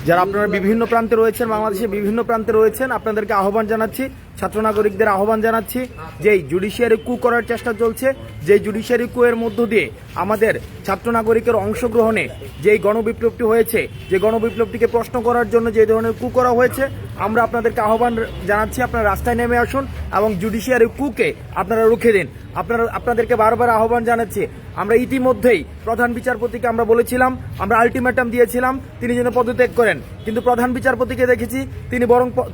যারা আপনারা বিভিন্ন প্রান্তে রয়েছেন, বাংলাদেশের বিভিন্ন প্রান্তে রয়েছেন, আপনাদেরকে আহ্বান জানাচ্ছি, ছাত্র নাগরিকদের আহ্বান জানাচ্ছি, যে জুডিশিয়ারি কু করার চেষ্টা চলছে, যে জুডিশিয়ারি কু এর মধ্য দিয়ে আমাদের ছাত্র নাগরিকের অংশগ্রহণে যেই গণবিপ্লবটি হয়েছে, যে গণবিপ্লবটিকে প্রশ্ন করার জন্য যে ধরনের কু করা হয়েছে, আমরা আপনাদেরকে আহ্বান জানাচ্ছি, আপনারা রাস্তায় নেমে আসুন এবং জুডিশিয়ারি কুকে আপনারা রুখে দিন। আপনাদেরকে বারবার আহ্বান জানাচ্ছি। আমরা ইতিমধ্যেই প্রধান বিচারপতিকে আমরা বলেছিলাম, আমরা আলটিমেটাম দিয়েছিলাম তিনি যেন পদত্যাগ করেন, কিন্তু প্রধান বিচারপতিকে দেখেছি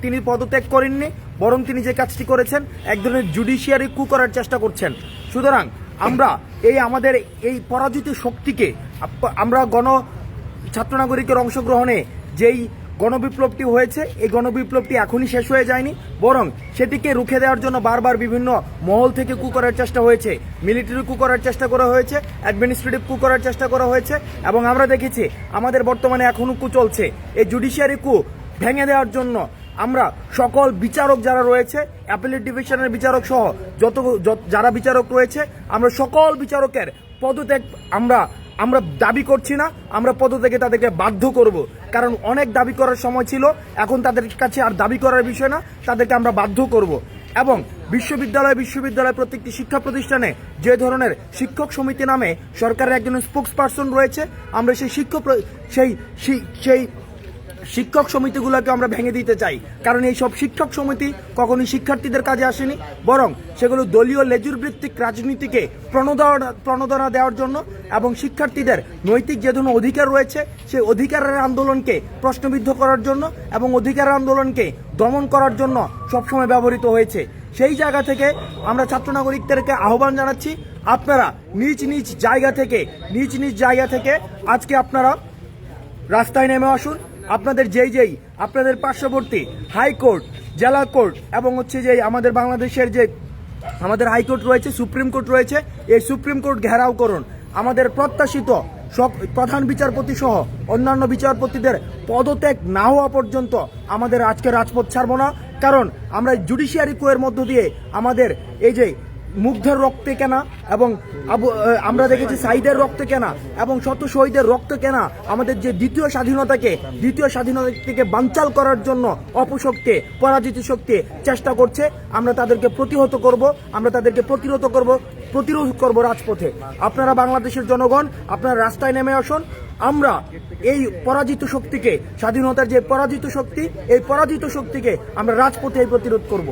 তিনি পদত্যাগ করেননি, বরং তিনি যে কাজটি করেছেন এক ধরনের জুডিশিয়ারি কু করার চেষ্টা করছেন। সুতরাং আমরা আমাদের এই পরাজিত শক্তিকে আমরা ছাত্র নাগরিকের অংশগ্রহণে যেই গণবিপ্লবটি হয়েছে, এই গণবিপ্লবটি এখনই শেষ হয়ে যায়নি, বরং সেটিকে রুখে দেওয়ার জন্য বারবার বিভিন্ন মহল থেকে কু করার চেষ্টা হয়েছে, মিলিটারি কু করার চেষ্টা করা হয়েছে, অ্যাডমিনিস্ট্রেটিভ কু করার চেষ্টা করা হয়েছে, এবং আমরা দেখেছি আমাদের বর্তমানে এখনও কু চলছে। এই জুডিশিয়ারি কু ভেঙে দেওয়ার জন্য আমরা সকল বিচারক যারা রয়েছে, অ্যাপিলেট ডিভিশনের বিচারক সহ যারা বিচারক রয়েছে, আমরা সকল বিচারকের পদত্যাগ আমরা দাবি করছি না, আমরা পদত্যাগে তাদেরকে বাধ্য করব। কারণ অনেক দাবি করার সময় ছিল, এখন তাদের কাছে আর দাবি করার বিষয় না, তাদেরকে আমরা বাধ্য করব। এবং বিশ্ববিদ্যালয় প্রত্যেকটি শিক্ষা প্রতিষ্ঠানে যে ধরনের শিক্ষক সমিতি নামে সরকারের একজন স্পোক্স পার্সন রয়েছে, আমরা সেই শিক্ষক সমিতিগুলোকে আমরা ভেঙে দিতে চাই। কারণ এই সব শিক্ষক সমিতি কখনোই শিক্ষার্থীদের কাজে আসেনি, বরং সেগুলো দলীয় লেজুর ভিত্তিক রাজনীতিকে প্রণোদনা দেওয়ার জন্য এবং শিক্ষার্থীদের নৈতিক যে ধরনের অধিকার রয়েছে সেই অধিকারের আন্দোলনকে প্রশ্নবিদ্ধ করার জন্য এবং অধিকারের আন্দোলনকে দমন করার জন্য সবসময় ব্যবহৃত হয়েছে। সেই জায়গা থেকে আমরা ছাত্র নাগরিকদেরকে আহ্বান জানাচ্ছি, আপনারা নিজ নিজ জায়গা থেকে আজকে আপনারা রাস্তায় নেমে আসুন। আপনাদের আপনাদের পার্শ্ববর্তী হাইকোর্ট, জেলা কোর্ট এবং যে আমাদের বাংলাদেশের যে আমাদের হাইকোর্ট রয়েছে, সুপ্রিম কোর্ট রয়েছে, এই সুপ্রিম কোর্ট ঘেরাও করুন। আমাদের প্রত্যাশিত প্রধান বিচারপতি সহ অন্যান্য বিচারপতিদের পদত্যাগ না হওয়া পর্যন্ত আমাদের আজকে রাজপথ ছাড়ব না। কারণ আমরা জুডিশিয়ারি কুয়ের মধ্য দিয়ে আমাদের এই যে মুগ্ধের রক্তে কেনা এবং আমরা দেখেছি সাইদের রক্তে কেনা এবং শত শহীদের রক্ত কেনা আমাদের যে দ্বিতীয় স্বাধীনতাকে বানচাল করার জন্য অপশক্তি, পরাজিত শক্তি চেষ্টা করছে। আমরা তাদেরকে প্রতিরোধ করব রাজপথে। আপনারা বাংলাদেশের জনগণ, আপনারা রাস্তায় নেমে আসুন। আমরা এই পরাজিত শক্তিকে, স্বাধীনতার যে পরাজিত শক্তিকে আমরা রাজপথে প্রতিরোধ করব।